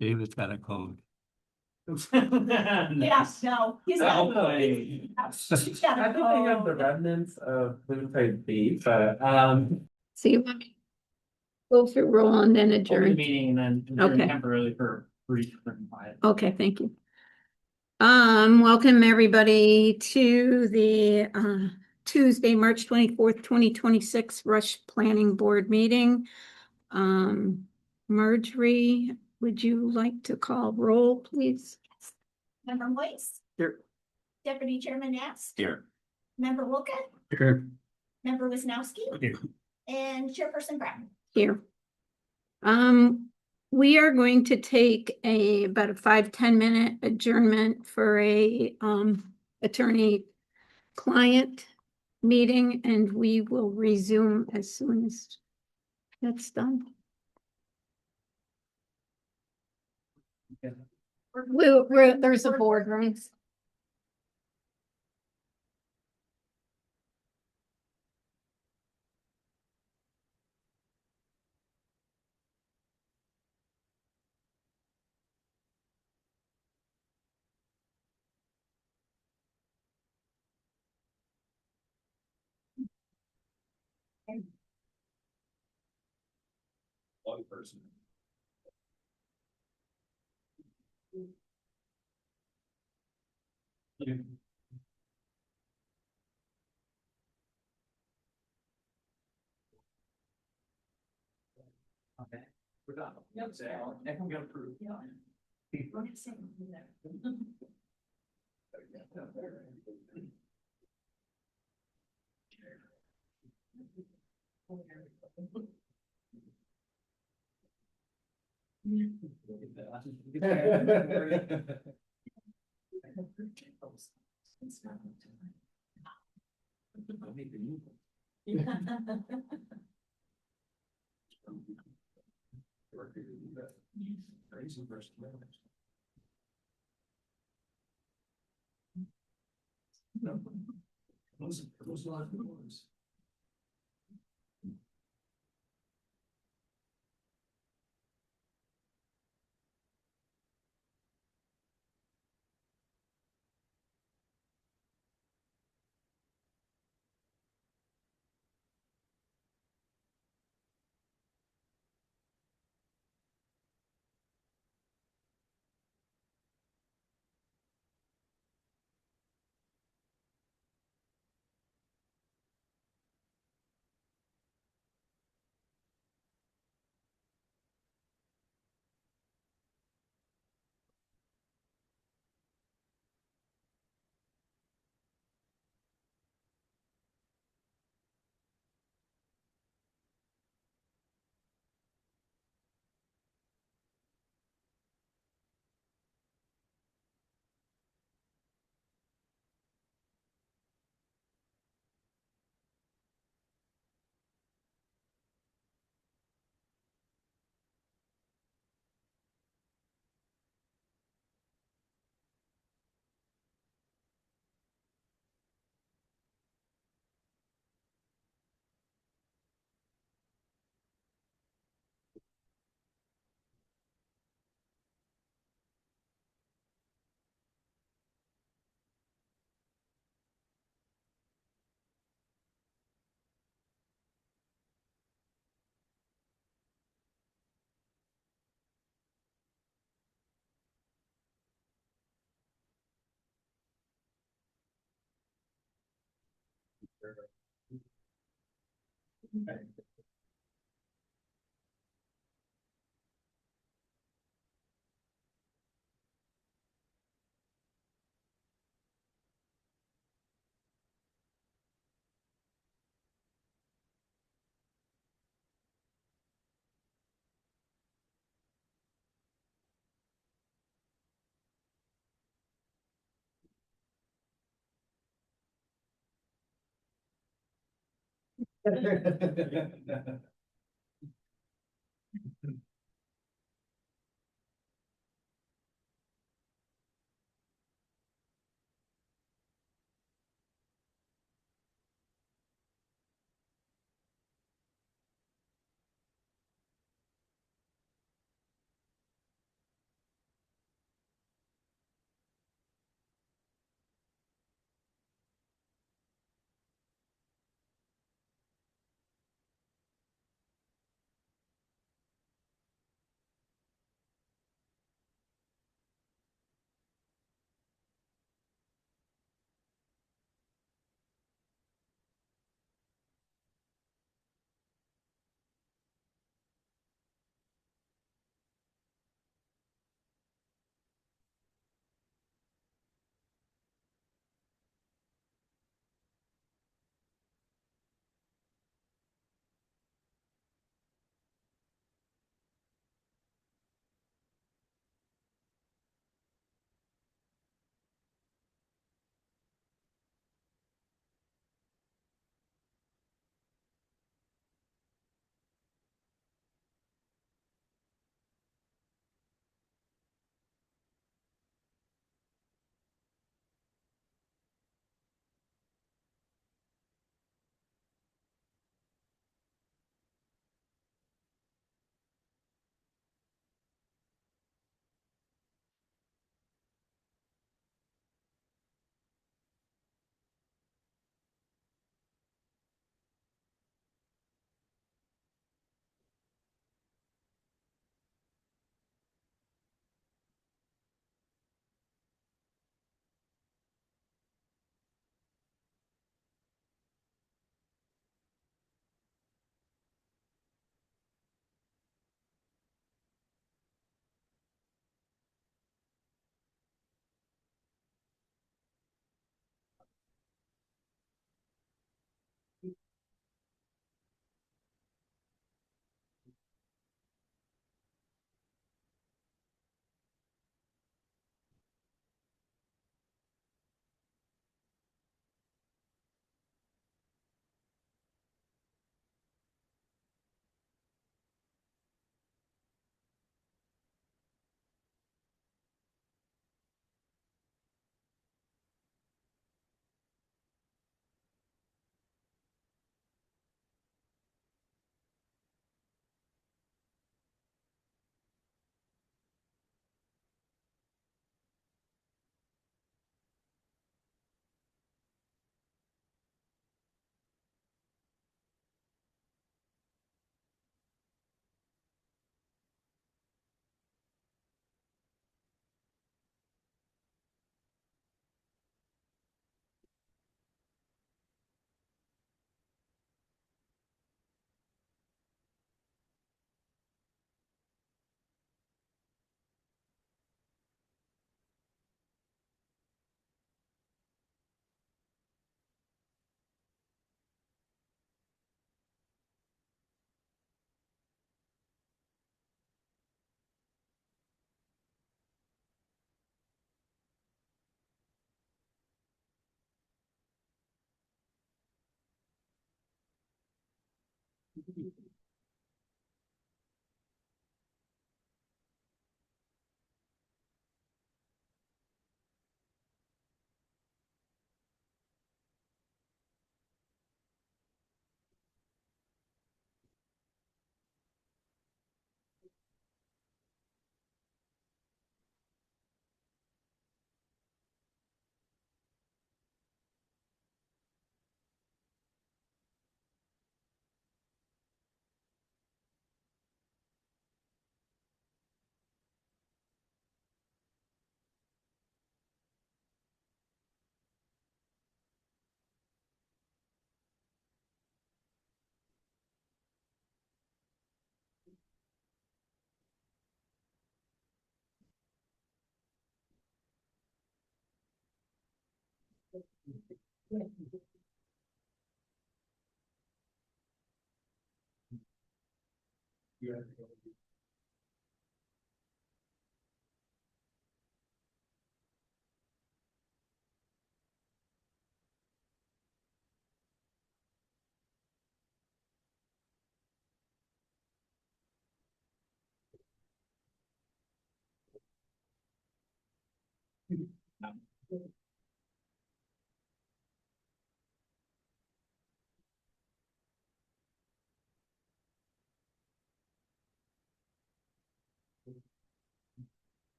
David's got a code. Yes, no, he's got a She's got I a think I have the code. remnants of blue type B, but So you want me to go through roll and then open the adjourn? meeting and then adjourn Okay. temporarily for brief and quiet. Okay, thank you. Welcome everybody to the Tuesday, March 24th, 2026 Rush Planning Board meeting. Marjorie, would you like to call roll, please? Member Moise, Here. Deputy Chairman Nast, Here. Member Wilka, Here. Member Wisnowski, Here. and Chairperson Brown. Here. We are going to take about a 5-10 minute adjournment for a attorney-client meeting, and we will resume as soon as that's done. Yeah. There's a boardroom. One person. Yeah. Okay. We're done. Yep. I can get approved. Those are the ones.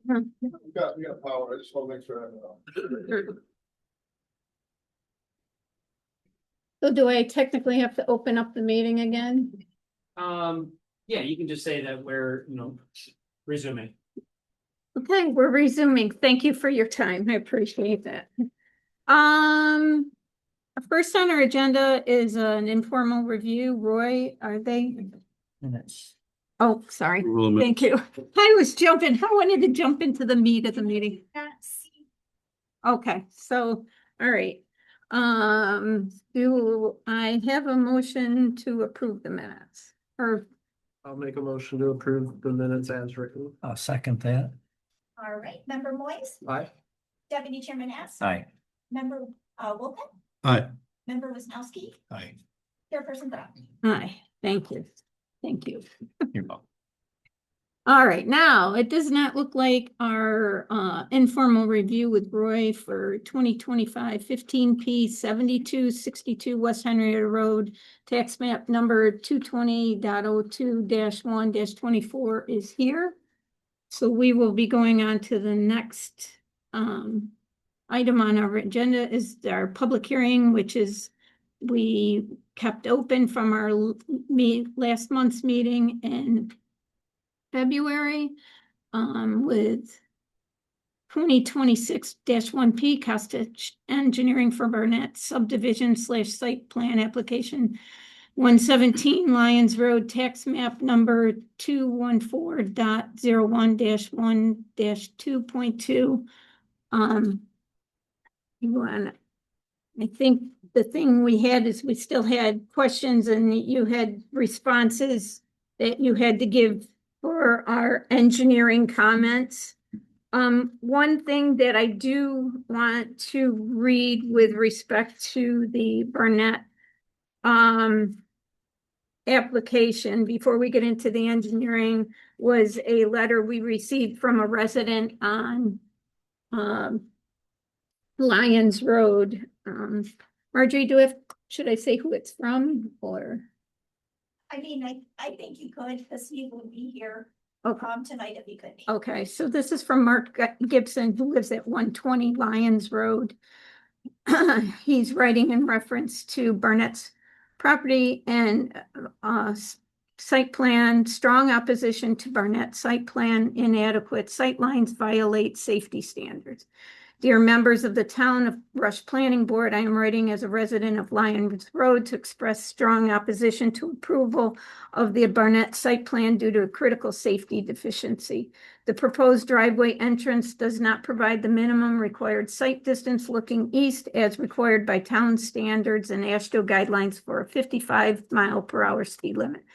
We got power, I just want to make sure I know. So do I technically have to open up the meeting again? Yeah, you can just say that we're, resuming. Okay, we're resuming. Thank you for your time. I appreciate that. First on our agenda is an informal review. Roy, are they? Minutes. Oh, sorry. Rule of Thank you. I was jumping. I wanted to jump into the meat of the meeting. Okay, so, all right. Do I have a motion to approve the minutes? Or, I'll make a motion to approve the minutes as written. I'll second that. All right, member Moise, Aye. Deputy Chairman Nast, Aye. member Wilken, Aye. member Wisnowski, Aye. Chairperson Brown. aye, thank you. Thank you. You're welcome. All right, now, it does not look like our informal review with Roy for 2025 15P 7262 West Henrietta Road, tax map number 220.02-1-24 is here. So we will be going on to the next item on our agenda is our public hearing, which is we kept open from our last month's meeting in February with 2026-1P Costage Engineering for Burnett subdivision / site plan application 117 Lyons Road, tax map number 214.01-1-2.2. I think the thing we had is we still had questions and you had responses that you had to give for our engineering comments. One thing that I do want to read with respect to the Burnett application before we get into the engineering was a letter we received from a resident on Lyons Road. Marjorie, should I say who it's from or? I mean, I think you could, because he will be here, Okay. tonight if he could be. Okay, so this is from Mark Gibson, who lives at 120 Lyons Road. He's writing in reference to Barnett's property and site plan, strong opposition to Barnett site plan, inadequate sight lines violate safety standards. Dear members of the Town of Rush Planning Board, I am writing as a resident of Lyons Road to express strong opposition to approval of the Barnett site plan due to a critical safety deficiency. The proposed driveway entrance does not provide the minimum required sight distance looking east as required by town standards and AASHTO guidelines for a 55-mile-per-hour speed limit.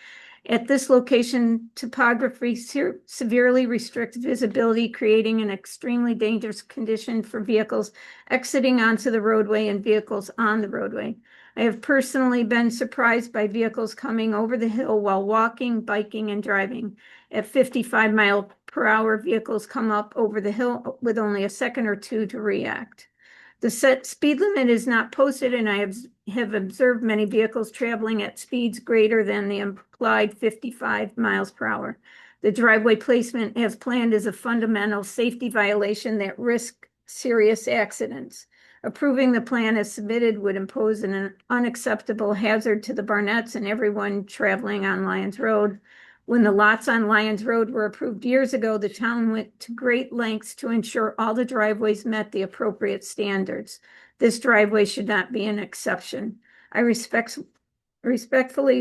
At this location, topography severely restricts visibility, creating an extremely dangerous condition for vehicles exiting onto the roadway and vehicles on the roadway. I have personally been surprised by vehicles coming over the hill while walking, biking, and driving. At 55-mile-per-hour, vehicles come up over the hill with only a second or two to react. The set speed limit is not posted, and I have observed many vehicles traveling at speeds greater than the implied 55 miles per hour. The driveway placement as planned is a fundamental safety violation that risks serious accidents. Approving the plan as submitted would impose an unacceptable hazard to the Barnetts and everyone traveling on Lyons Road. When the lots on Lyons Road were approved years ago, the town went to great lengths to ensure all the driveways met the appropriate standards. This driveway should not be an exception. I respectfully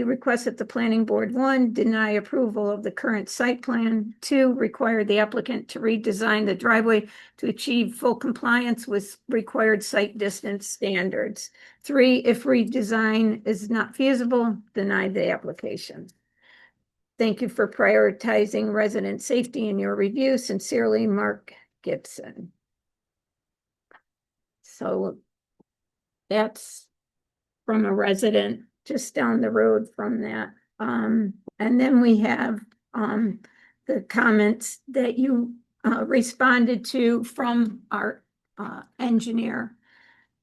request that the planning board, 1, deny approval of the current site plan, 2, require the applicant to redesign the driveway to achieve full compliance with required site distance standards. 3, if redesign is not feasible, deny the application. Thank you for prioritizing resident safety in your review. Sincerely, Mark Gibson. So that's from a resident just down the road from that. And then we have the comments that you responded to from our engineer.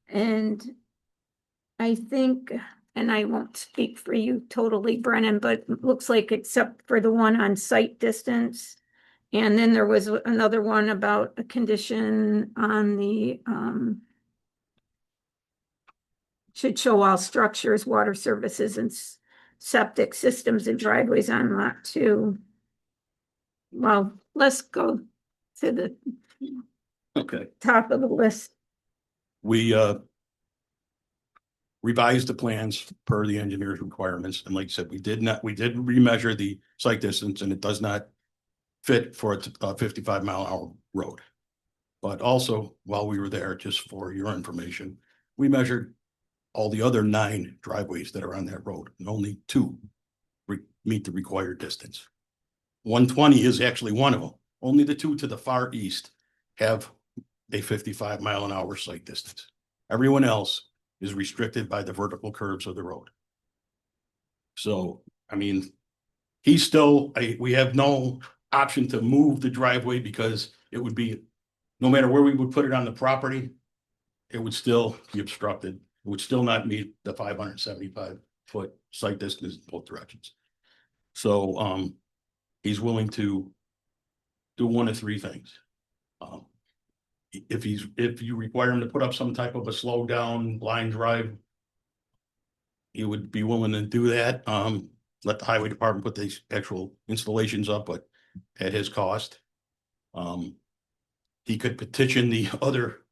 And I think, and I won't speak for you totally, Brennan, but it looks like except for the one on site distance. And then there was another one about a condition on the should show all structures, water services, and septic systems and driveways on lot 2. Well, let's go to the Okay, top of the list. we revised the plans per the engineer's requirements, and like I said, we did remeasure the site distance, and it does not fit for a 55-mile-an-hour road. But also, while we were there, just for your information, we measured all the other 9 driveways that are on that road, and only 2 meet the required distance. 120 is actually one of them. Only the 2 to the far east have a 55-mile-an-hour site distance. Everyone else is restricted by the vertical curves of the road. So, I mean, he's still, we have no option to move the driveway because it would be, no matter where we would put it on the property, it would still be obstructed. It would still not meet the 575-foot site distance in both directions. So, he's willing to do one of 3 things. If you require him to put up some type of a slow down blind drive, he would be willing to do that. Let the highway department put these actual installations up, but at his cost. He could petition the other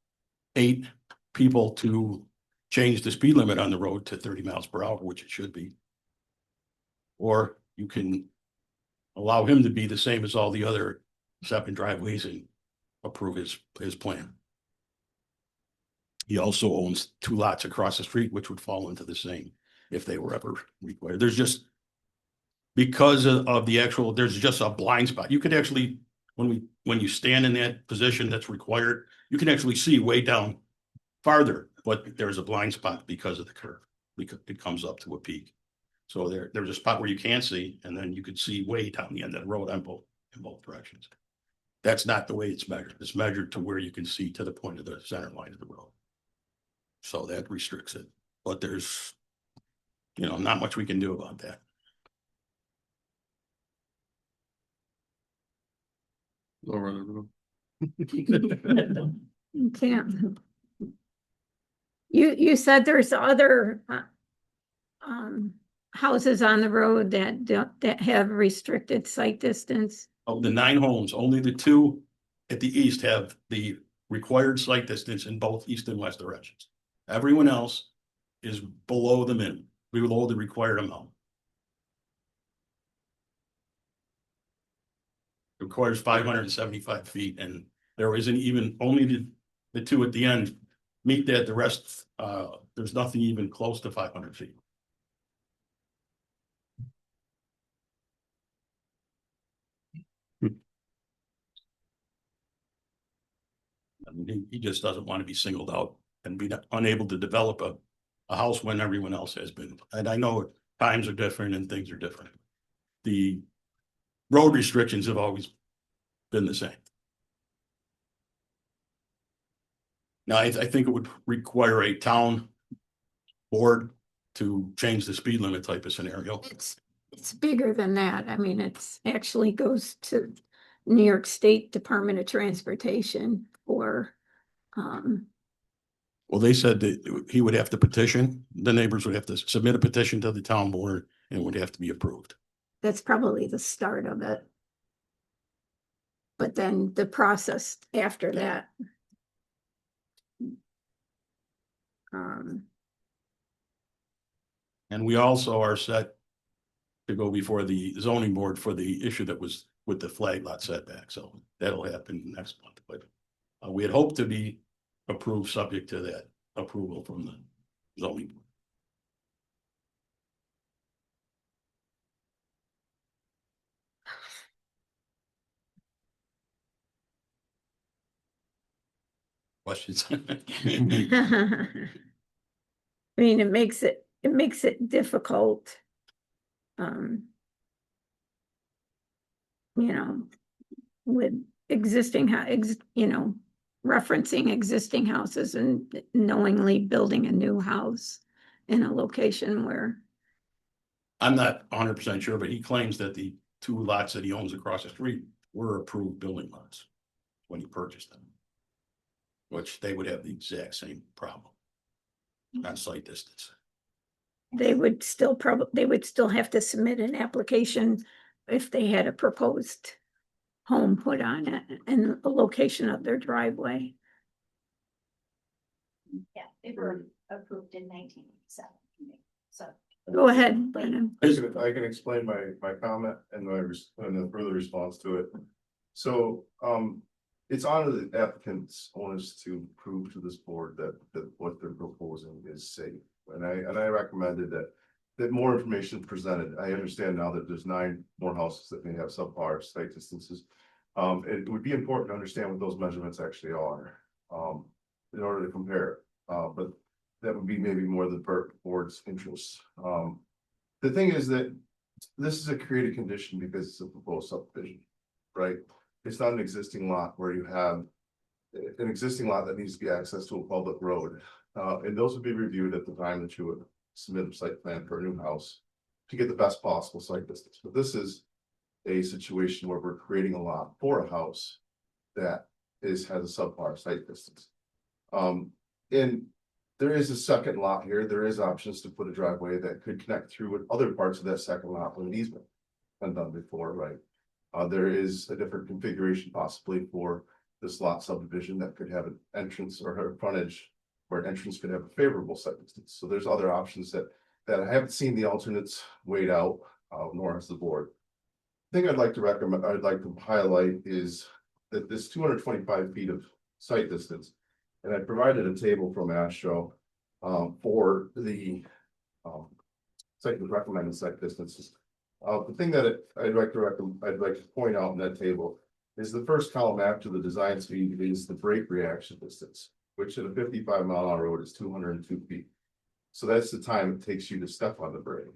8 people to change the speed limit on the road to 30 miles per hour, which it should be. Or you can allow him to be the same as all the other 7 driveways and approve his plan. He also owns 2 lots across the street, which would fall into the same if they were ever required. There's just, because of the actual, there's just a blind spot. You could actually, when you stand in that position that's required, you can actually see way down farther, but there's a blind spot because of the curve. Because it comes up to a peak. So there's a spot where you can't see, and then you could see way down the end of the road in both directions. That's not the way it's measured. It's measured to where you can see to the point of the center line of the road. So that restricts it, but there's, not much we can do about that. Lower the roof. You can't. You said there's other houses on the road that have restricted site distance. Of the 9 homes, only the 2 at the east have the required site distance in both east and west directions. Everyone else is below the minimum, below the required amount. It requires 575 feet, and there isn't even, only the 2 at the end meet that. The rest, there's nothing even close to 500 feet. I mean, he just doesn't want to be singled out and be unable to develop a house when everyone else has been. And I know times are different and things are different. The road restrictions have always been the same. Now, I think it would require a town board to change the speed limit type of scenario. It's bigger than that. I mean, it's actually goes to New York State Department of Transportation or Well, they said that he would have to petition, the neighbors would have to submit a petition to the town board and it would have to be approved. that's probably the start of it. But then the process after that. And we also are set to go before the zoning board for the issue that was with the flag lot setback. So that'll happen next month, but we had hoped to be approved subject to that approval from the zoning board. Questions? I mean, it makes it difficult. With existing, referencing existing houses and knowingly building a new house in a location where, I'm not 100% sure, but he claims that the 2 lots that he owns across the street were approved building lots when he purchased them, which they would have the exact same problem on site distance. they would still have to submit an application if they had a proposed home put on it and the location of their driveway. Yeah, they were approved in 1987. So. Go ahead, Brennan. I can explain my comment and the further response to it. So, it's on the applicant's onus to prove to this board that what they're proposing is safe. And I recommended that more information presented. I understand now that there's 9 more houses that may have subpar site distances. It would be important to understand what those measurements actually are, in order to compare. But that would be maybe more the board's interests. The thing is that this is a created condition because it's a proposed subdivision, right? It's not an existing lot where you have an existing lot that needs to be accessed to a public road. And those would be reviewed at the time that you would submit a site plan for a new house to get the best possible site distance. But this is a situation where we're creating a lot for a house that has a subpar site distance. And there is a second lot here. There is options to put a driveway that could connect through with other parts of that second lot with an easement. Been done before, right? There is a different configuration possibly for this lot subdivision that could have an entrance or have frontage where an entrance could have a favorable site distance. So there's other options that I haven't seen the alternates weighed out, nor has the board. The thing I'd like to highlight is that this 225 feet of site distance, and I provided a table from ASHO for the recommended site distances. The thing that I'd like to point out in that table is the first column after the design speed is the brake reaction distance, which at a 55-mile-an-hour road is 202 feet. So that's the time it takes you to step on the brake.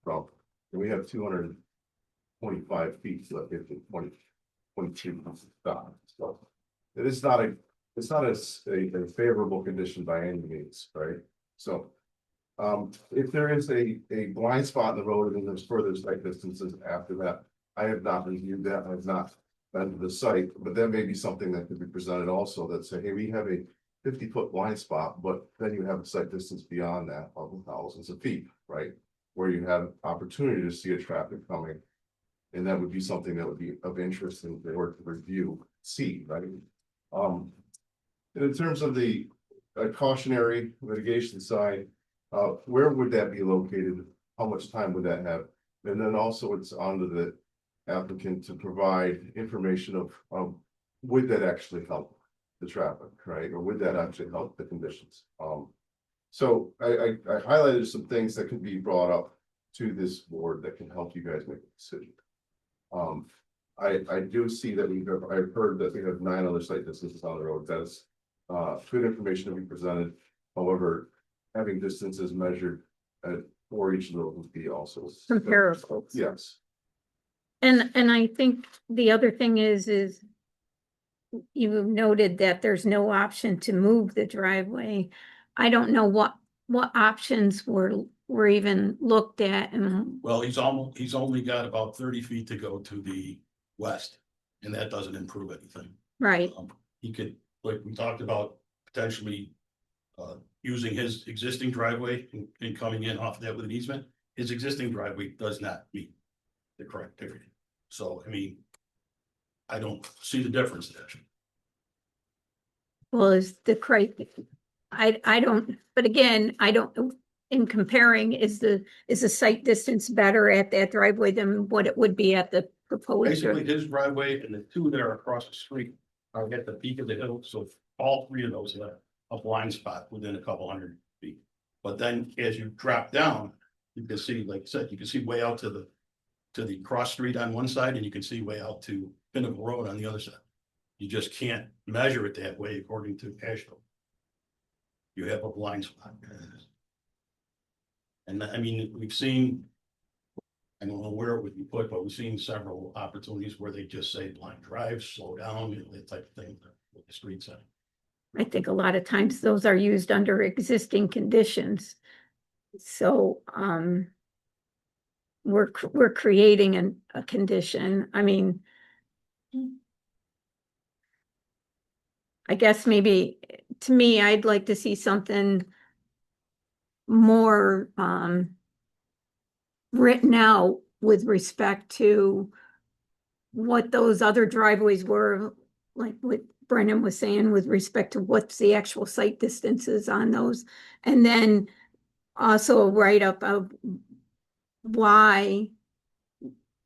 Well, and we have 225 feet, so that gives you 22 stop. So it is not it's not a favorable condition by any means, right? So. If there is a blind spot in the road and then there's further site distances after that, I have not reviewed that, I have not been to the site, but that may be something that could be presented also that say, hey, we have a 50-foot blind spot, but then you have a site distance beyond that of thousands of feet, right? Where you have opportunity to see a traffic coming. And that would be something that would be of interest in the order to review, see, right? And in terms of the cautionary mitigation side, where would that be located? How much time would that have? And then also it's on to the applicant to provide information of would that actually help the traffic, right? Or would that actually help the conditions? So I highlighted some things that could be brought up to this board that can help you guys make a decision. I do see that I've heard that we have 9 other site distances on the road. That's good information to be presented. However, having distances measured for each of those would be also Comparable. yes. And I think the other thing is you noted that there's no option to move the driveway. I don't know what options were even looked at and Well, he's only got about 30 feet to go to the west, and that doesn't improve anything. right, He could, like we talked about, potentially using his existing driveway and coming in off that with an easement. His existing driveway does not meet the criteria. So, I mean, I don't see the difference there. well, is the I don't, but again, I don't, in comparing, is the site distance better at that driveway than what it would be at the proposed? Basically, his driveway and the 2 that are across the street are at the peak of the hill, so all 3 of those have a blind spot within a couple hundred feet. But then as you drop down, you can see, like I said, you can see way out to the cross street on one side, and you can see way out to Pinnacle Road on the other side. You just can't measure it that way according to AASHTO. You have a blind spot. And I mean, we've seen, I don't know where it would be put, but we've seen several opportunities where they just say blind drive, slow down, that type of thing with the street sign. I think a lot of times those are used under existing conditions. So, we're creating a condition. I mean, I guess maybe to me, I'd like to see something more, written out with respect to what those other driveways were, like what Brennan was saying with respect to what's the actual site distances on those. And then also a write-up of why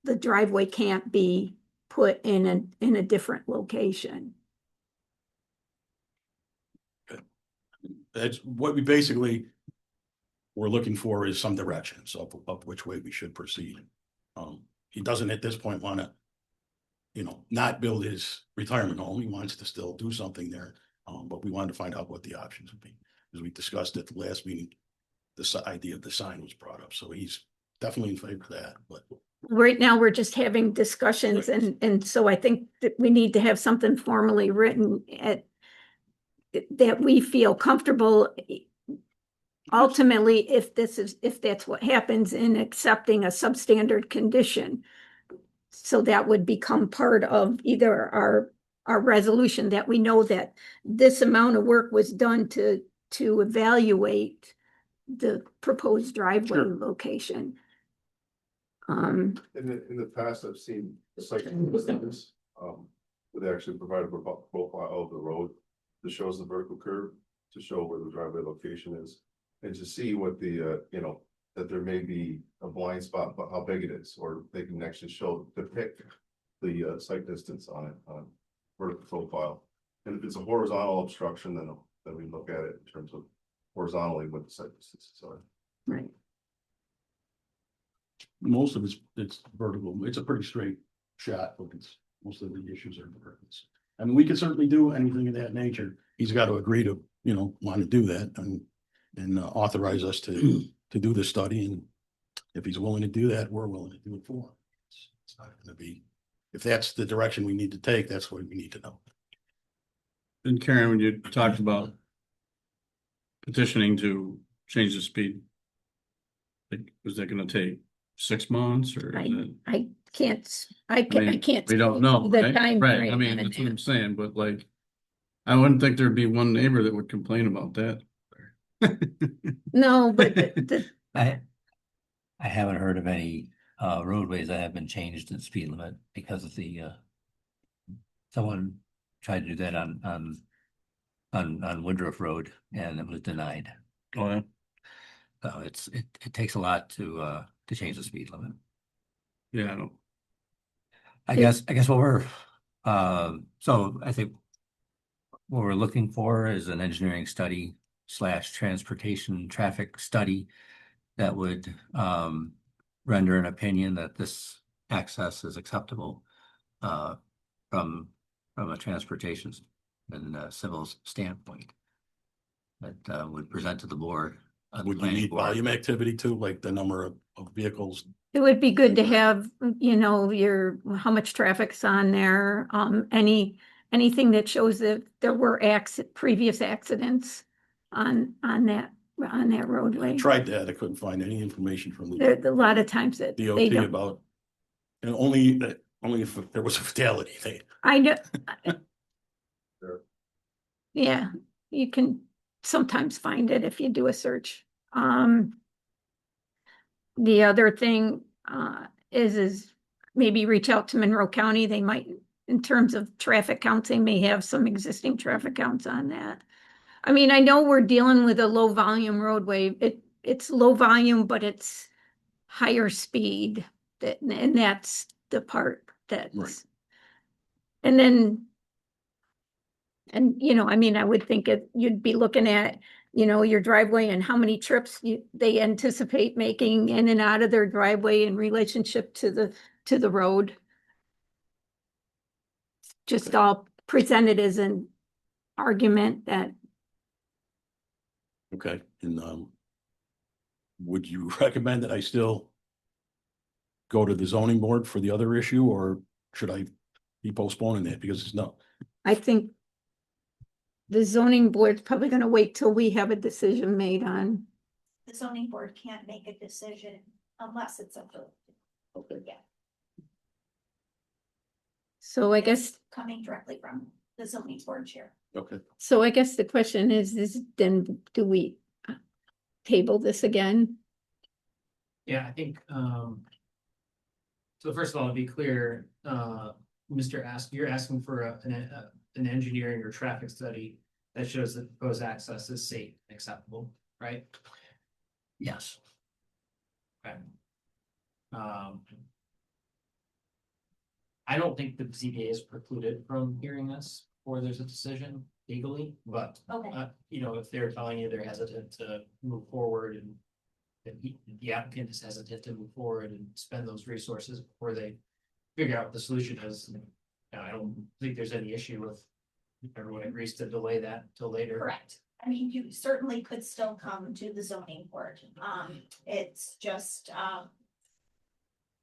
the driveway can't be put in a different location. That's what we basically we're looking for is some directions of which way we should proceed. He doesn't at this point want to, not build his retirement home. He wants to still do something there. But we wanted to find out what the options would be. As we discussed at the last meeting, this idea of the sign was brought up. So he's definitely in favor of that, but Right now, we're just having discussions, and so I think that we need to have something formally written that we feel comfortable. Ultimately, if that's what happens in accepting a substandard condition. So that would become part of either our resolution that we know that this amount of work was done to evaluate the proposed driveway location. In the past, I've seen site distance, would actually provide a profile of the road that shows the vertical curve to show where the driveway location is. And to see what the, that there may be a blind spot, but how big it is, or they can actually depict the site distance on it, on vertical profile. And if it's a horizontal obstruction, then we look at it in terms of horizontally what the site distances are. Right. most of it's vertical. It's a pretty straight shot, but most of the issues are vertical. I mean, we could certainly do anything of that nature. He's got to agree to, want to do that and authorize us to do the study. And if he's willing to do that, we're willing to do it for him. It's not going to be, if that's the direction we need to take, that's what we need to know. And Karen, when you talked about petitioning to change the speed, like, was that gonna take 6 months or is it? I can't, I mean, can't. We don't know, The right? time Right, I frame mean, on that's what I'm that. saying, but like, I wouldn't think there'd be one neighbor that would complain about that. No, but the, I haven't heard of any roadways that have been changed in speed limit because of the someone tried to do that on Woodruff Road and it was denied. Oh, yeah. So it takes a lot to change the speed limit. Yeah, I don't. I guess what we're so I think what we're looking for is an engineering study / transportation traffic study that would render an opinion that this access is acceptable from a transportation and civil standpoint. That would present to the board. Would you need volume activity too, like the number of vehicles? it would be good to have, you know, how much traffic's on there, anything that shows that there were previous accidents on that I roadway. tried that. I couldn't find any information from There, the a lot of times that they DOT don't, about, and only if there was a fatality, they, I know. Sure. Yeah, you can sometimes find it if you do a search. The other thing is maybe reach out to Monroe County. They might, in terms of traffic counts, they may have some existing traffic counts on that. I mean, I know we're dealing with a low volume roadway. It's low volume, but it's higher speed. And that's the part that's. Right. And then, and you know, I mean, I would think you'd be looking at, you know, your driveway and how many trips they anticipate making in and out of their driveway in relationship to the road. Just all presented as an argument that okay, and would you recommend that I still go to the zoning board for the other issue, or should I be postponing that? Because it's no, I think the zoning board's probably gonna wait till we have a decision made on. The zoning board can't make a decision unless it's approved. okay, Yeah, So I guess, coming directly from the zoning board chair. okay. so I guess the question is then do we table this again? Yeah, I think, so first of all, to be clear, you're asking for an engineering or traffic study that shows that proposed access is safe and acceptable, right? Yes. Okay. I don't think the ZBA is precluded from hearing this before there's a decision legally, but Okay. you know, if they're telling you they're hesitant to move forward and the applicant is hesitant to move forward and spend those resources before they figure out what the solution is, I don't think there's any issue with if everyone agrees to delay that till later. Correct. I mean, you certainly could still come to the zoning board. It's just,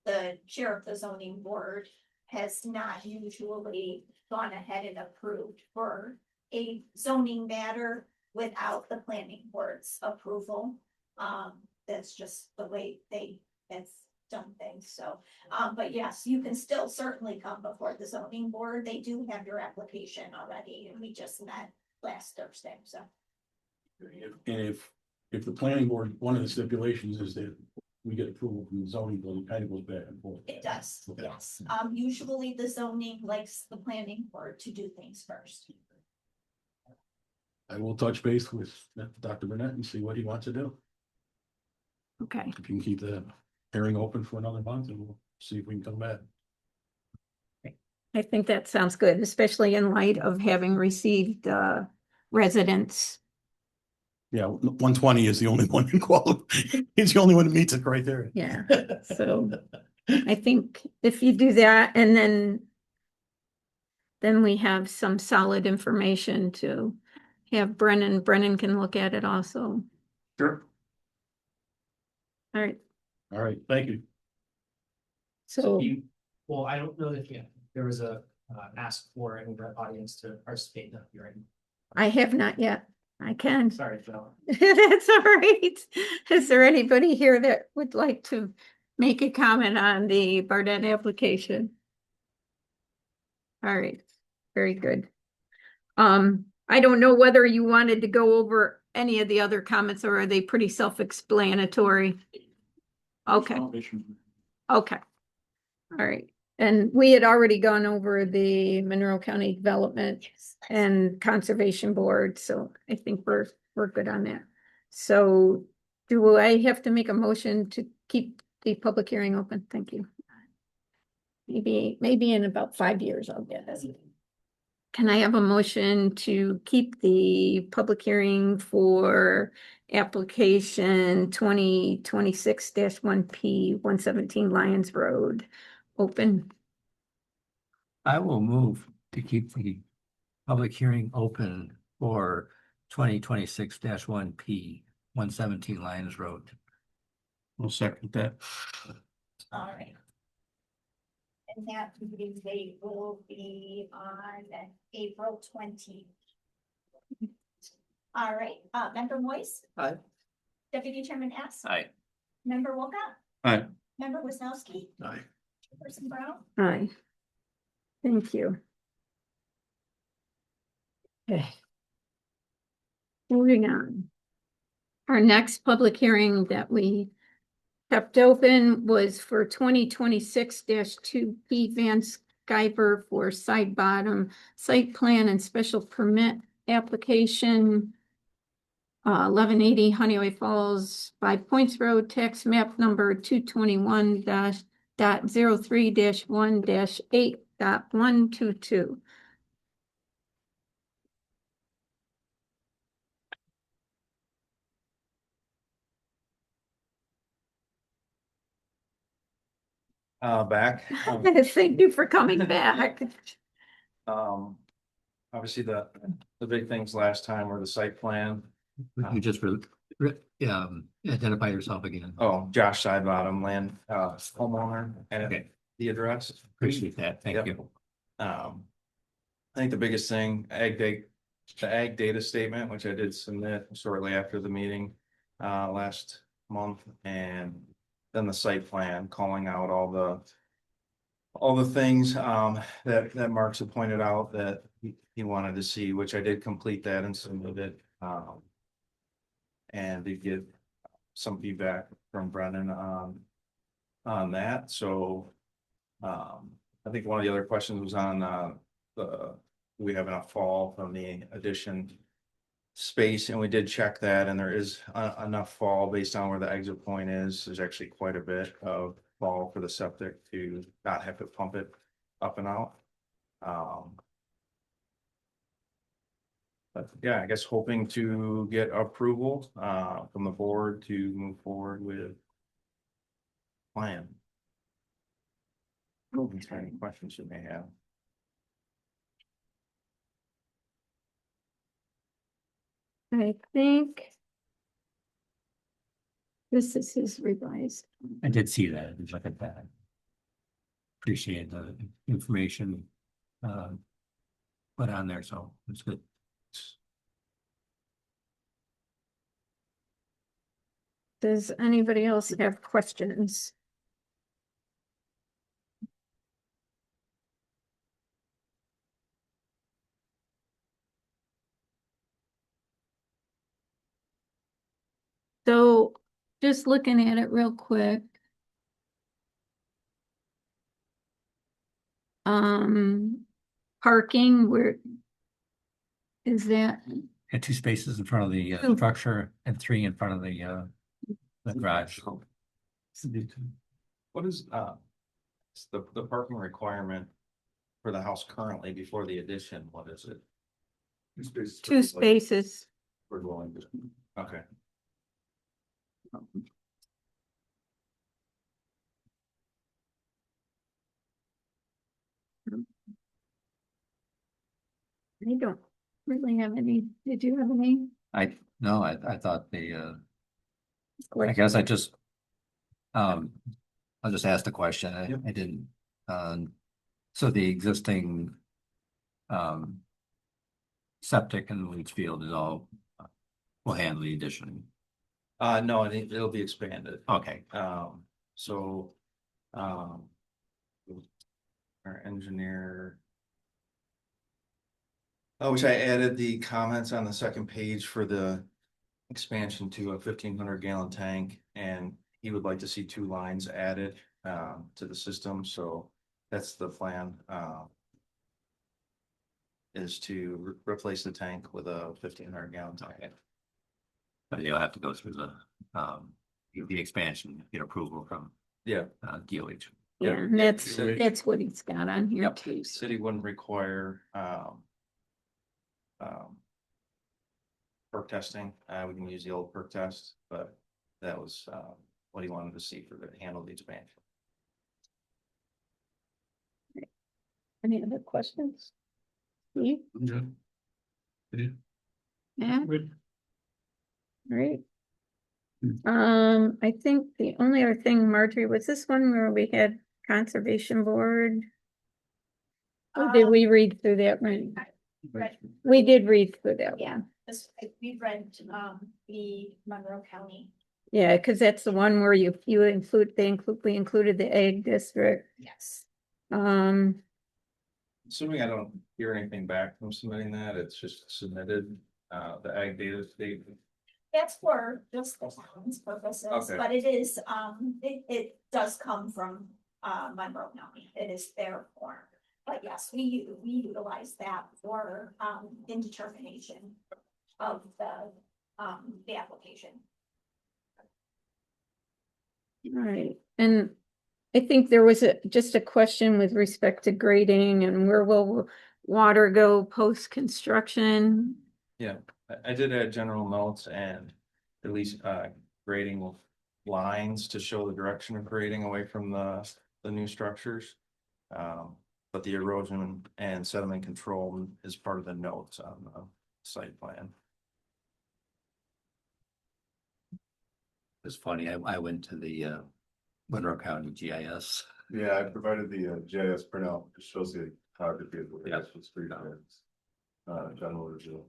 the chair of the zoning board has not usually gone ahead and approved for a zoning matter without the planning board's approval. That's just the way that's done things, so, but yes, you can still certainly come before the zoning board. They do have your application already, and we just met last Thursday, so. And if the planning board, one of the stipulations is that we get approval from the zoning board, it kind of goes back and forth. It does, Okay. yes. Usually the zoning likes the planning board to do things first. I will touch base with Dr. Burnett and see what he wants to do. Okay, If you can keep the hearing open for another month, and we'll see if we can come back. I think that sounds good, especially in light of having received residents. Yeah, 120 is the only one in quality. He's the only one that meets the criteria. Yeah, so I think if you do that and then we have some solid information to have Brennan can look at it also. Sure. All right, All right, thank you. so Well, I don't know if there was a ask for any of the audience to participate in the hearing. I have not yet. I can. Sorry, Phil. That's all right. Is there anybody here that would like to make a comment on the Barnett application? All right, very good. I don't know whether you wanted to go over any of the other comments, or are they pretty self-explanatory? Okay, okay. All right. And we had already gone over the Monroe County Development and Conservation Board, so I think we're good on that. So do I have to make a motion to keep the public hearing open? Thank you. Maybe in about 5 years I'll get it. Can I have a motion to keep the public hearing for application 2026-1P 117 Lions Road open? I will move to keep the public hearing open for 2026-1P 117 Lions Road. I'll second that. All right. And that meeting date will be on April 20. All right, Member Moise? Aye. Deputy Chairman Hess? Aye. Member Wolcott? Aye. Member Wisnowski? Aye. Person Brown? Aye. Thank you. Okay. Moving on. Our next public hearing that we kept open was for 2026-2P Van Skyver for side bottom site plan and special permit application. 1180 Honeyway Falls, 5 Points Road, tax map number 221.03-1-8.122. Back. Thank you for coming back. Obviously the big things last time were the site plan. You just identify yourself again. Oh, Josh Sidebottom, land, homeowner, and Okay. the address. Appreciate that. Thank Yep. you. I think the biggest thing, the ag data statement, which I did submit shortly after the meeting, last month, and then the site plan, calling out all the things, that Marks had pointed out that he wanted to see, which I did complete that and submit it. And did get some feedback from Brennan on that, so. I think one of the other questions was on, do we have enough fall from the addition space, and we did check that, and there is enough fall based on where the exit point is. There's actually quite a bit of fall for the septic to not have to pump it up and out. But yeah, I guess hoping to get approval from the board to move forward with plan. Answer any questions you may have. I think this is his revised. I did see that. Look at that. Appreciate the information put on there, so it's good. Does anybody else have questions? So just looking at it real quick. Parking, where is that? Had 2 spaces in front of the Oh. structure and 3 in front of the garage. What is the parking requirement for the house currently before the addition? What is it? 2 spaces. 2 spaces. For dwelling. Okay. I don't really have any. Did you have any? No, I thought I guess I just I'll just ask the question. I didn't so the existing septic and leach field is all, will handle the addition. No, it'll be expanded. Okay, So, our engineer. Oh, which I added the comments on the second page for the expansion to a 1,500 gallon tank, and he would like to see 2 lines added to the system, so that's the plan. Is to replace the tank with a 1,500 gallon tank. but you'll have to go through the expansion, get approval from Yeah, DOH. Yeah, and that's what he's got on here Yep. too. city wouldn't require perk testing. We can use the old perk test, but that was what he wanted to see for the handle the expansion. Any other questions? Steve? Yeah, great. I think the only other thing, Marjorie, was this one where we had conservation board? Or did we read through that one? Read- We did read through that Yeah, one. we read, the Monroe County. Yeah, because that's the one where we included the egg district. Yes. Assuming I don't hear anything back from submitting that, it's just submitted, the ag data state. That's for just the town's purposes, Okay. but it is, it does come from, Monroe County. It is their form. But yes, we utilize that for, indetermination of the application. Right, and I think there was just a question with respect to grading and where will water go post-construction? Yeah, I did add general notes and at least grading lines to show the direction of grading away from the new structures. But the erosion and sediment control is part of the notes on the site plan. It's funny, I went to the Monroe County GIS. Yeah, I provided the GIS printout, it shows the topography of the Yeah. actual street lines. General review.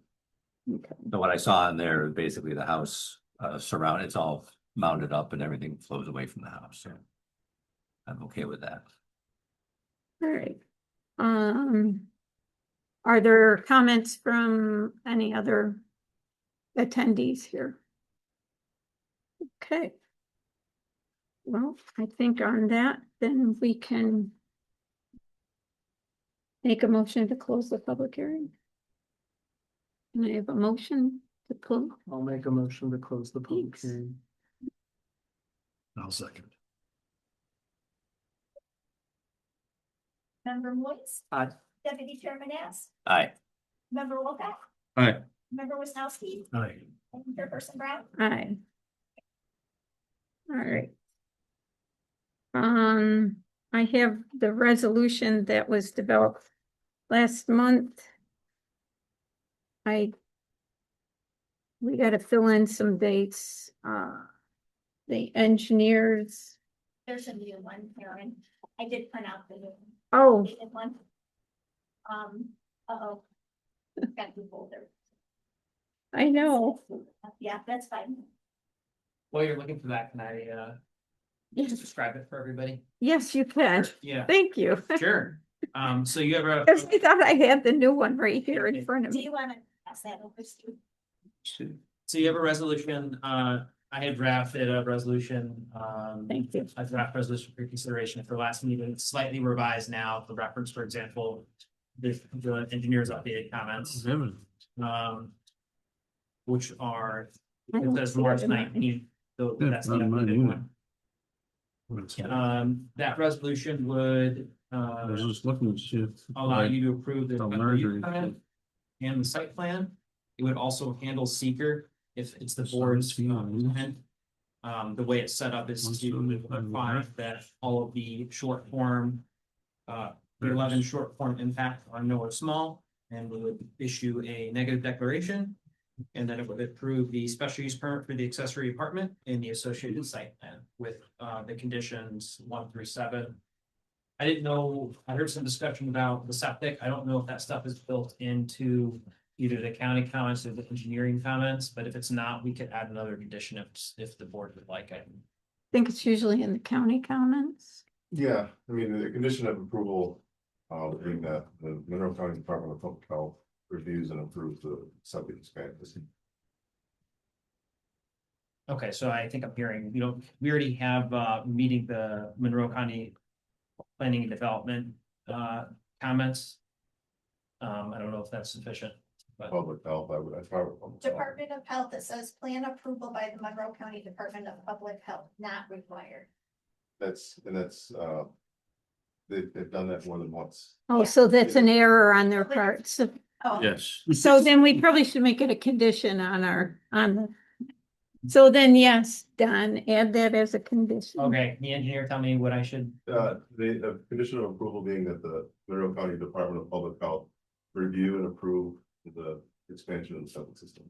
Okay. So what I saw in there, basically the house it's all mounted up and everything flows away from the house, so I'm okay with that. All right. Are there comments from any other attendees here? Okay. Well, I think on that, then we can make a motion to close the public hearing. Can I have a motion to close? I'll make a motion to close the public Thanks. hearing. I'll second. Member Moise? Aye. Deputy Chairman Ask? Aye. Member Wolfett? Aye. Member Wisnowski? Aye. And Chairperson Brown? Aye. All right. I have the resolution that was developed last month. We gotta fill in some dates, the engineers. There's a new one, Karen. I did print out the new Oh, one. Uh-oh. Got the folder. I know. Yeah, that's fine. While you're looking for that, can I just Yes, describe it for everybody? yes, you can. Yeah, Thank you. sure. So you have a. Because I thought I had the new one right here in front of Do me. you wanna pass that over to? So you have a resolution, I had drafted a resolution, Thank you. a draft resolution for consideration for last meeting, slightly revised now for reference, for example. The engineer's updated comments, which are, I it don't says see March it in mine. 19th. So Yeah, that's the not mine updated either. one. That resolution would, I was just looking to see if. allow you to approve the Oh, special use Marjorie. permit and the site plan. It would also handle seeker if it's the board's intent. The way it's set up is to find that all of the short form, the 11 short form impacts are no or small, and we would issue a negative declaration. And then it would approve the special use permit for the accessory apartment and the associated site plan with the conditions 1 through 7. I didn't know, I heard some discussion about the septic. I don't know if that stuff is built into either the county comments or the engineering comments, but if it's not, we could add another condition if the board would like it. think it's usually in the county comments. Yeah, I mean, the condition of approval, being that the Monroe County Department of Public Health reviews and approves the septic expansion. Okay, so I think I'm hearing, we already have meeting the Monroe County Planning and Development comments. I don't know if that's sufficient, but Public health, I thought. Department of Health, it says plan approval by the Monroe County Department of Public Health, not required. That's, they've done that more than once. Oh, so that's an error on their part. So, Oh, Yes. so then we probably should make it a condition on the. So then, yes, Don, add that as a condition. okay, the engineer tell me what I should, The condition of approval being that the Monroe County Department of Public Health review and approve the expansion of the septic system.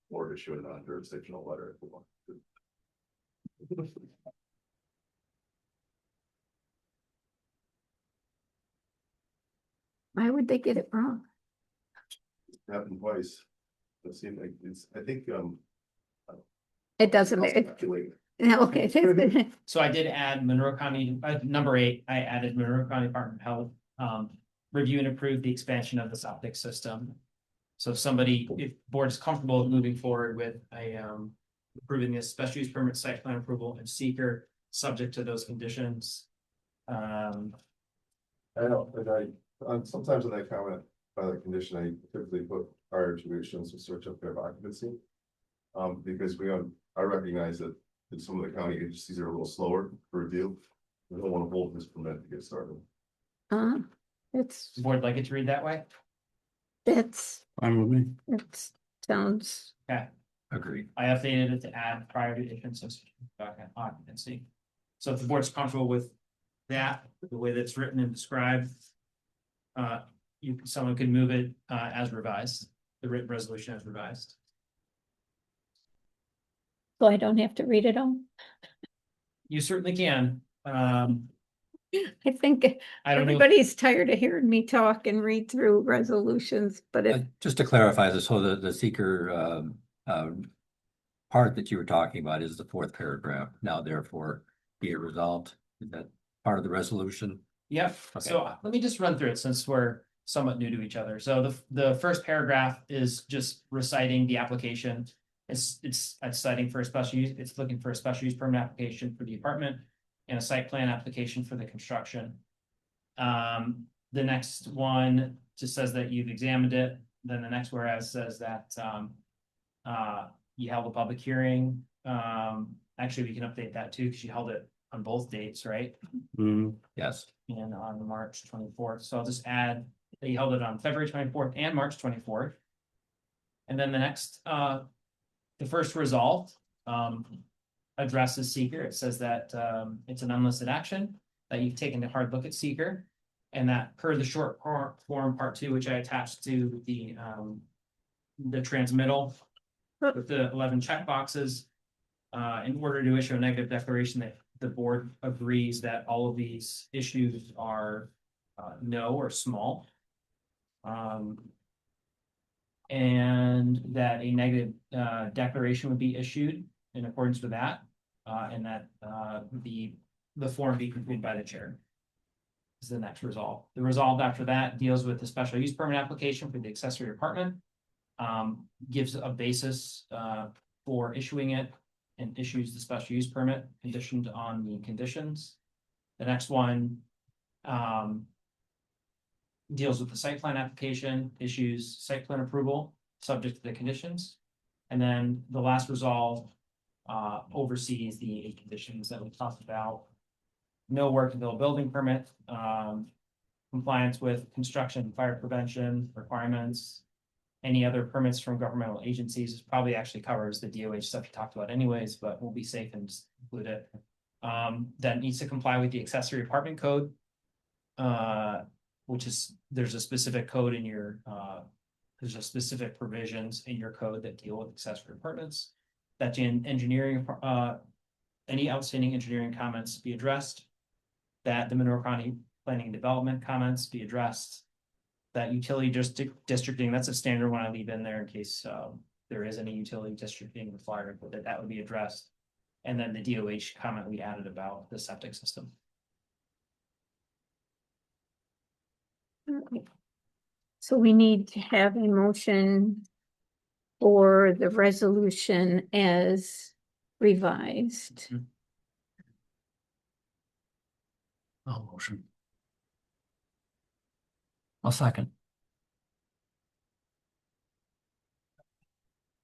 Or issue a non-jurisdictional letter if we want to. Why would they get it wrong? Happened twice. It seemed like I think, It doesn't make. Okay. so I did add Monroe County, number 8, I added Monroe County Department of Health, review and approve the expansion of the septic system. So if board is comfortable with moving forward with approving this special use permit, site plan approval and seeker, subject to those conditions. I know, but sometimes in that comment, by that condition, I typically put prior to issuance of certificate of occupancy. Because I recognize that some of the county agencies are a little slower for review. We don't want to hold this permit to get started. It's, Does the board like it to read that way? that's, Fine with me. it sounds, Okay. Agreed. I updated it to add prior to issuance of certificate of occupancy. So if the board's comfortable with that, the way that's written and described, someone could move it as revised, the written resolution as revised. so I don't have to read it all. You certainly can. I think I don't know. everybody's tired of hearing me talk and read through resolutions, but if, Just to clarify this, so the seeker part that you were talking about is the 4th paragraph. Now therefore be it resolved. Is that part of the resolution? Yep. Okay. So let me just run through it since we're somewhat new to each other. So the first paragraph is just reciting the application. It's citing for a special use. It's looking for a special use permit application for the apartment and a site plan application for the construction. The next one just says that you've examined it. Then the next whereas says that you held a public hearing. Actually, we can update that too because you held it on both dates, right? Yes. And on March 24th. So I'll just add that you held it on February 24th and March 24th. And then the next, the first resolved addresses seeker. It says that it's an unlisted action, that you've taken a hard look at seeker, and that per the short form part 2, which I attached to the transmittal with the 11 checkboxes, in order to issue a negative declaration that the board agrees that all of these issues are no or small. And that a negative declaration would be issued in accordance with that, and that the form be completed by the chair. Is the next resolve. The resolve after that deals with the special use permit application for the accessory apartment, gives a basis for issuing it, and issues the special use permit conditioned on the conditions. The next one deals with the site plan application, issues site plan approval, subject to the conditions. And then the last resolve oversees the 8 conditions that we talked about. No work until a building permit, compliance with construction and fire prevention requirements, any other permits from governmental agencies. Probably actually covers the DOH stuff you talked about anyways, but we'll be safe and just include it. That needs to comply with the accessory apartment code, which is, there's a specific code in your, there's a specific provisions in your code that deal with accessory apartments. That engineering any outstanding engineering comments be addressed. That the Monroe County Planning and Development comments be addressed. That utility districting, that's a standard one I leave in there in case there is any utility districting required, but that would be addressed. And then the DOH comment we added about the septic system. So we need to have a motion for the resolution as revised. I'll motion. I'll second.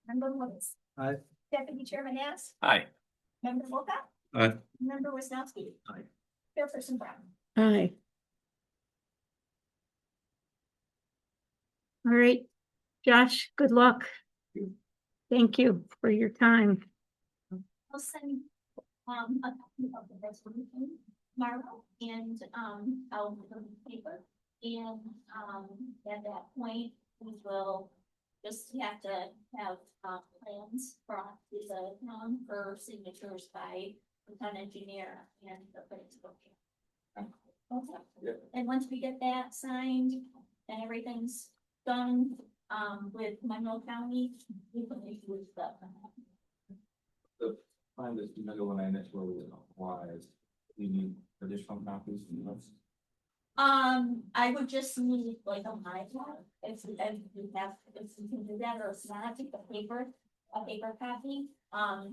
Member Lewis. Aye. Deputy Chairman Nance. Aye. Member Wolcott. Aye. Member Wisnowski. Aye. Chairperson Brown. Aye. All right, Josh, good luck. Thank you for your time. I'll send a copy of the resolution tomorrow and I'll put it on the paper. And at that point, we will just have to have plans brought to the town for signatures by the town engineer and the principal. Okay. And once we get that signed and everything's done with Monroe County, we can issue stuff. Find this middle one I initially applies. You need additional copies from us. I would just need like a my one, if you have, if you can do that, or it's not, I think a paper copy. I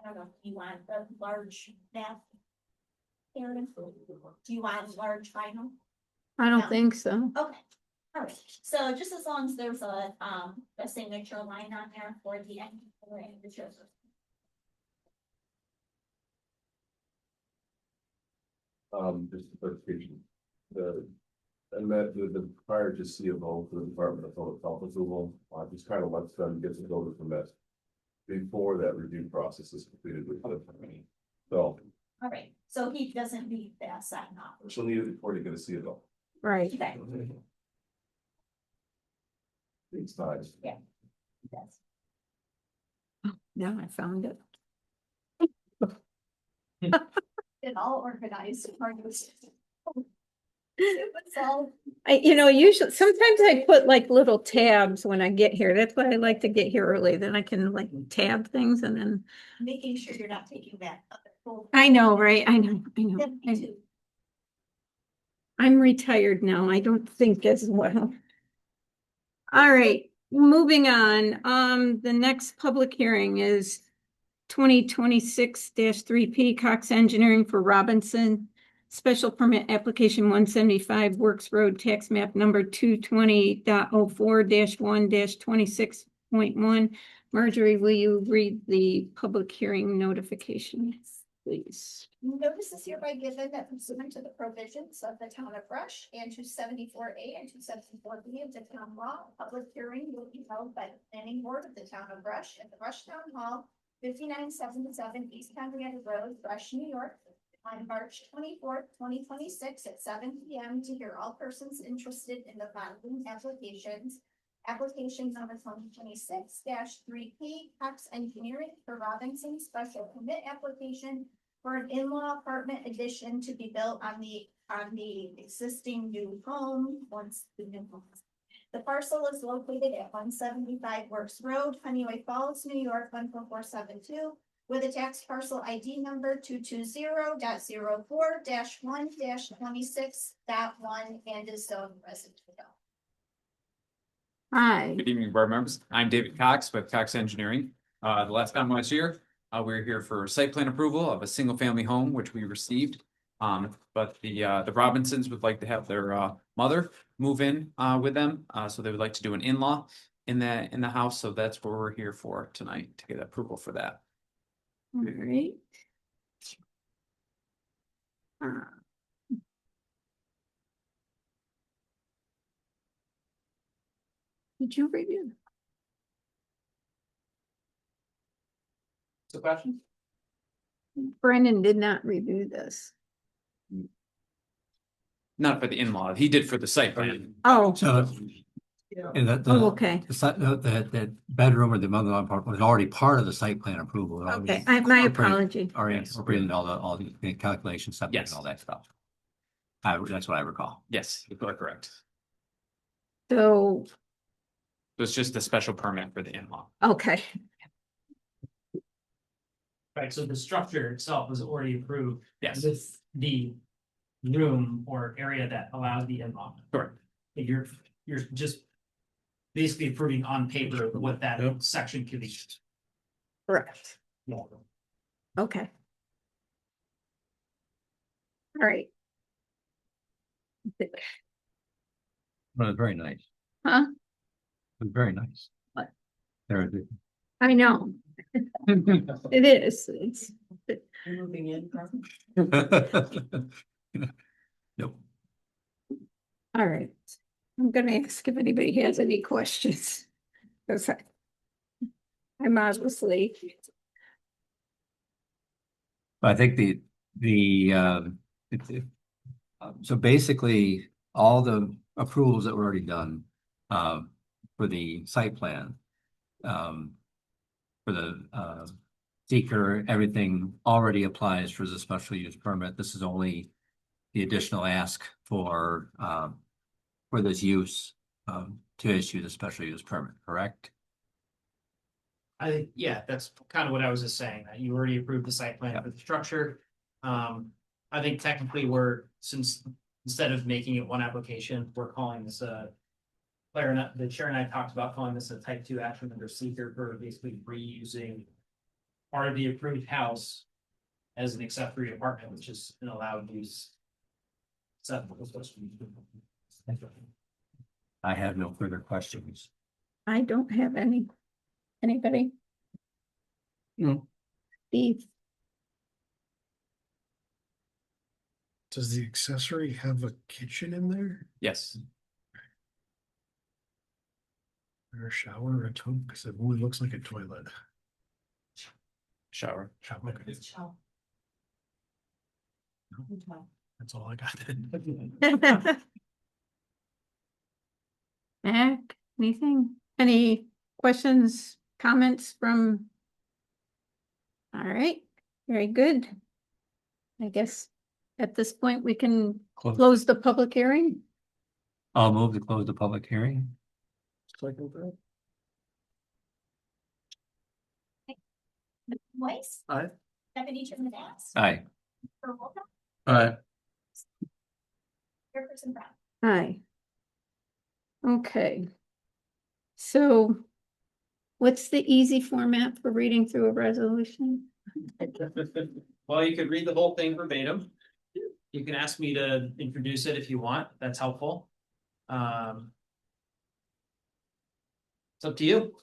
don't know, do you want the large map? Aaron, do you want large vinyl? I don't No. think so. Okay, all right, so just as long as there's a signature line on there for the end, and the shows. Just a clarification. And that the prior to CFO for the Department of Public Health approval, just kind of lets them get to go to permit before that review process is completed with the company. So All right, so he doesn't need that sign off. she'll need it before you get a CFO. Right. Okay, It's nice. yes. Now I found it. It all organized. It was all, Usually, sometimes I put like little tabs when I get here. That's why I like to get here early. Then I can like tab things and then. making sure you're not taking that. I know, right? I know. Yeah, me too. I'm retired now. I don't think as well. All right, moving on. The next public hearing is 2026-3P Cox Engineering for Robinson. Special permit application 175 Works Road tax map number 220.04-1-26.1. Marjorie, will you read the public hearing notification, please? Notice is hereby given that pursuant to the provisions of the town of Rush and 274A and 274B of the town law, a public hearing will be held by the planning board of the town of Rush at the Rush Town Hall, 5977 East Henrietta Road, Rush, New York, on March 24th, 2026 at 7 p.m. to hear all persons interested in the following applications. Application number 2026-3P Cox Engineering for Robinson special permit application for an in-law apartment addition to be built on the existing new home once the new home. The parcel is located at 175 Works Road, Honeyway Falls, New York 14472, with a tax parcel ID number 220.04-1-26.1 and is zoned residential. Hi. Good evening, board members. I'm David Cox with Cox Engineering. The last time I was here, we were here for site plan approval of a single family home, which we received. But the Robinsons would like to have their mother move in with them. So they would like to do an in-law in the house. So that's what we're here for tonight, to get approval for that. All right. Did you review? So question? Brendan did not review this. Not for the in-law. He did for the site plan. Oh, So And that, Oh, okay. that bedroom or the mother-in-law part was already part of the site plan approval. It already Okay, my incorporated- apology. Already Yes. incorporated all the calculations, septic and Yes. all that stuff. That's what I recall. Yes, you are correct. So, It was just a special permit for the in-law. okay, Right, so the structure itself was already approved. Yes. With the room or area that allows the in-law. Correct. You're just basically approving on paper what that Yep. section could be. correct. Okay. All right. But it's very nice. Huh? It's very nice. What? There I know. It is. It's, You're moving in. Nope. all right. I'm gonna ask if anybody has any questions. 'Cause I'm obviously, I think so basically, all the approvals that were already done, for the site plan, for the, seeker, everything already applies for the special use permit. This is only the additional ask for this use, to issue the special use permit, correct? I think, yeah, that's kind of what I was just saying, that you already approved the site plan Yep. for the structure. I think technically since instead of making it one application, we're calling this the chair and I talked about calling this a type 2 action under seeker for basically reusing part of the approved house as an accessory apartment, which is an allowed use. I have no further questions. I don't have any. Anybody? No. Steve? Does the accessory have a kitchen in there? Yes. Or a shower or a tub? Because it only looks like a toilet. Shower. Shower, okay. That's all I got. Mac, anything? Any questions, comments from? All right, very good. I guess at this point, we can close the public hearing. I'll move to close the public hearing. Second that. Weiss, Aye. Deputy Chairman Bass, Aye. Chair Wolf, Alright, Chairperson Brown. Hi. Okay. So what's the easy format for reading through a resolution? Well, you could read the whole thing verbatim. You can ask me to introduce it if you want, that's helpful. It's up to you.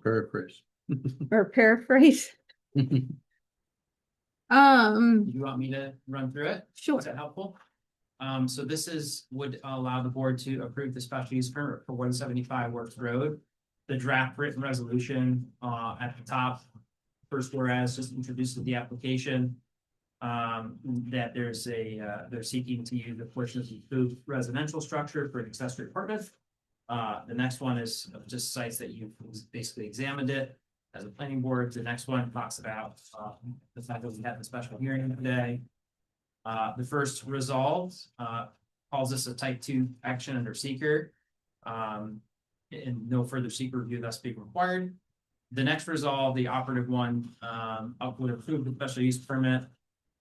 paraphrase. Or paraphrase? Do you want me to run through it? Sure. Is that helpful? So this would allow the board to approve the special use permit for 175 Works Road. The draft written resolution, at the top, first whereas just introduces the application. That they're seeking to use a portion of the approved residential structure for an accessory apartment. The next one is just cites that you've basically examined it as a planning board. The next one talks about the fact that we had the special hearing today. The first resolved calls this a type 2 action under seeker. And no further seeker review thus being required. The next resolve, the operative one, would approve the special use permit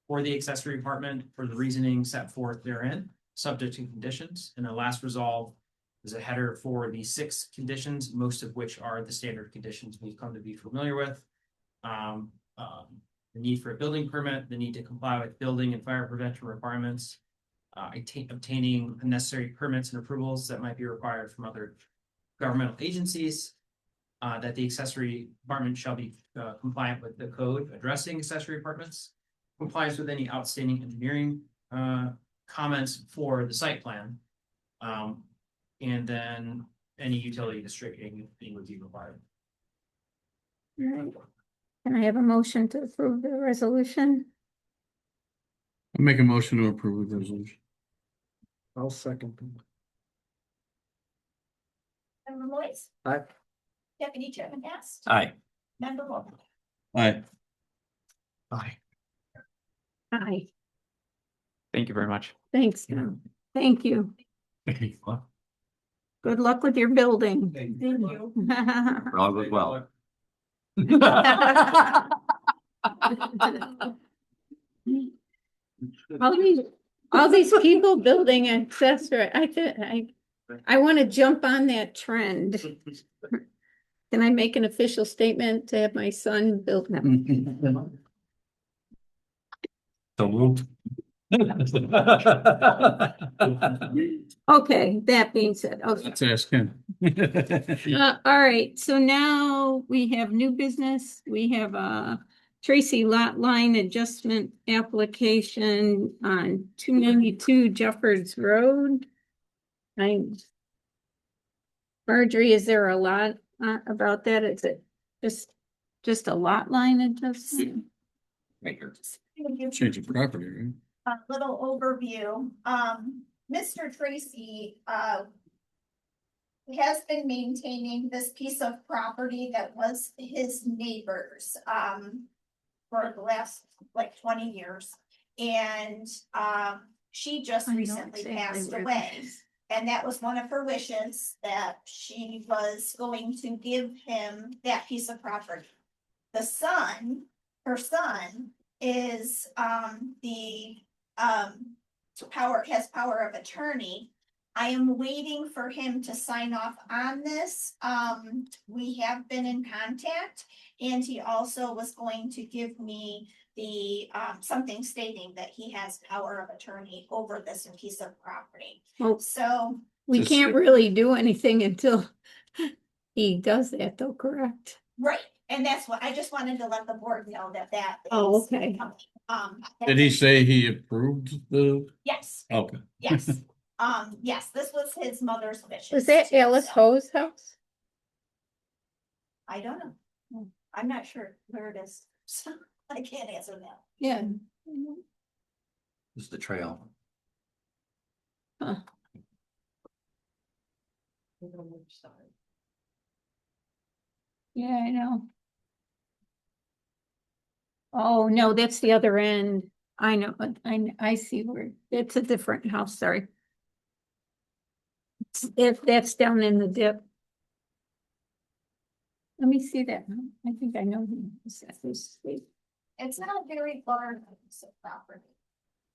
for the accessory apartment for the reasoning set forth therein, subject to conditions. And the last resolve is a header for the 6 conditions, most of which are the standard conditions we've come to be familiar with. The need for a building permit, the need to comply with building and fire prevention requirements, obtaining necessary permits and approvals that might be required from other governmental agencies, that the accessory apartment shall be compliant with the code addressing accessory apartments, complies with any outstanding engineering comments for the site plan, and then any utility distributing would be required. All right. Can I have a motion to approve the resolution? I'll make a motion to approve the resolution. I'll second. Member Moise. Aye. Deputy Chairman Hess. Aye. Member Wolf. Aye. Aye. Hi, Thank you very much. thanks, Tom. Thank you. Well, Good luck with your building. Thank you. all goes well. All these people building accessory, I want to jump on that trend. Can I make an official statement to have my son build them? So moved. Okay, that being said, okay. Let's ask him. All right, so now we have new business. We have a Tracy lot line adjustment application on 292 Jeffords Road. Marjorie, is there a lot about that? Is it just a lot line adjustment? Change of property, right? A little overview. Mr. Tracy, has been maintaining this piece of property that was his neighbor's, for the last like 20 years. And, she just I know recently exactly passed where away. that is. And that was one of her wishes, that she was going to give him that piece of property. The son, her son, is, has power of attorney. I am waiting for him to sign off on this. We have been in contact, and he also was going to give me the, something stating that he has power of attorney over this piece of property. Well, So, we Just- can't really do anything until he does that though, correct? right, and that's what, I just wanted to let the board know that that. Oh, is okay. coming. Did he say he approved the, Yes, okay. yes. Yes, this was his mother's wishes. Was that too, Alice so- Ho's house? I don't know. I'm not sure where it is. So I can't answer that. Yeah. This is the trail. Yeah, I know. Oh, no, that's the other end. I know, I see where, it's a different house, sorry. If that's down in the dip. Let me see that. I think I know who this is. It's not a very large piece of property,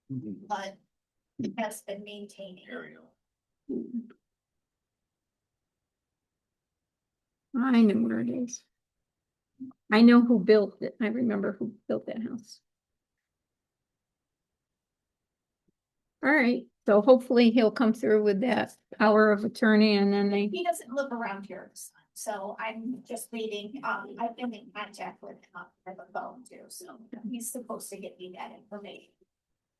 but it has been maintaining. I know where it is. I know who built it. I remember who built that house. All right, so hopefully he'll come through with that power of attorney and then they, He doesn't live around here, so I'm just waiting. I've been in contact with him on the phone too, so he's supposed to get me that information.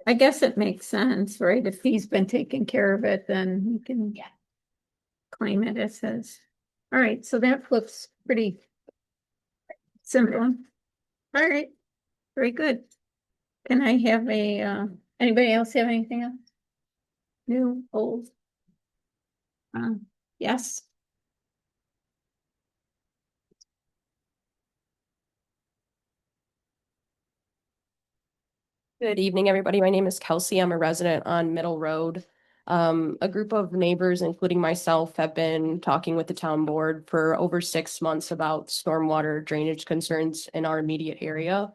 I guess it makes sense, right? If he's been taking care of it, then he can. Yeah. Claim it as his. All right, so that looks pretty simple. All right, very good. Can I have anybody else have anything else? New, old? Yes. Good evening, everybody. My name is Kelsey. I'm a resident on Middle Road. A group of neighbors, including myself, have been talking with the town board for over 6 months about stormwater drainage concerns in our immediate area.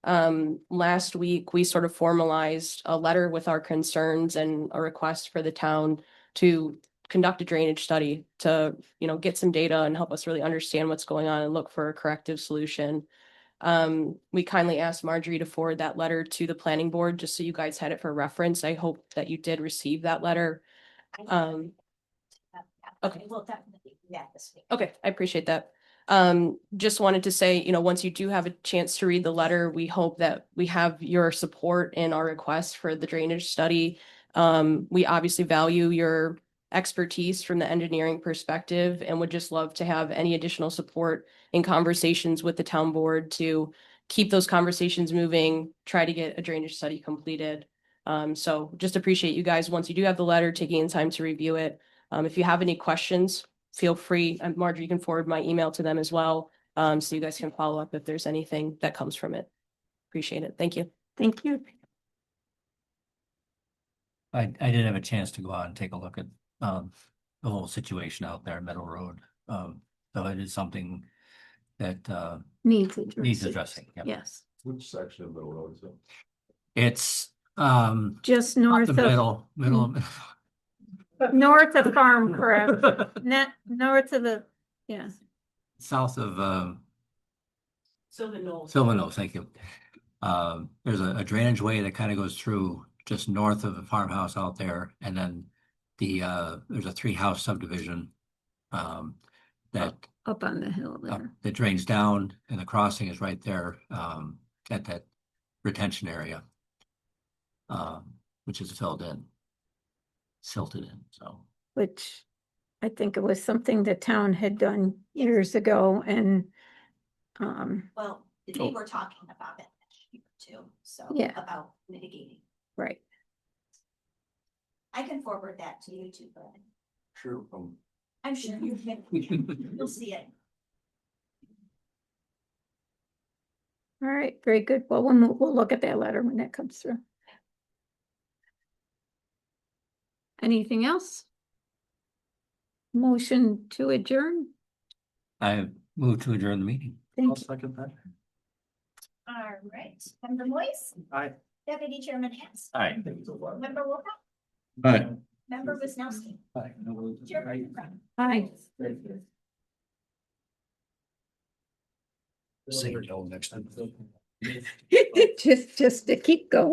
Last week, we sort of formalized a letter with our concerns and a request for the town to conduct a drainage study to, get some data and help us really understand what's going on and look for a corrective solution. We kindly asked Marjorie to forward that letter to the planning board, just so you guys had it for reference. I hope that you did receive that letter. Okay. We'll definitely do that this week. Okay, I appreciate that. Just wanted to say, once you do have a chance to read the letter, we hope that we have your support in our request for the drainage study. We obviously value your expertise from the engineering perspective and would just love to have any additional support in conversations with the town board to keep those conversations moving, try to get a drainage study completed. So just appreciate you guys, once you do have the letter, taking the time to review it. If you have any questions, feel free, Marjorie, you can forward my email to them as well. So you guys can follow up if there's anything that comes from it. Appreciate it. Thank you. Thank you. I did have a chance to go out and take a look at, the whole situation out there, Meadow Road. So it is something that, Needs needs addressing. addressing. Yep. Yes, Which section of Middle Road is it? It's, just the north of, north of Farm Crest, north of the, yeah. south of, Sylvan Knolls. Sylvan Oaks, thank you. There's a drainage way that kind of goes through just north of the farmhouse out there, and then there's a 3-house subdivision that Up on the hill there. that drains down, and the crossing is right there at that retention area, which is silted in. So Which I think it was something the town had done years ago and, Well, they were talking about it this year too, so. Yeah. About mitigating. right. I can forward that to you too, Brad. Sure. I'm sure you'll see it. All right, very good. Well, we'll look at that letter when that comes through. Anything else? Motion to adjourn? I move to adjourn the meeting. Thank you. second that. All right, Member Moise, Aye. Deputy Chairman Hess, All right. Member Wilcox, Hi. Member Wisnowski. Chairman Brown. Hi. Say no next time. Just to keep going.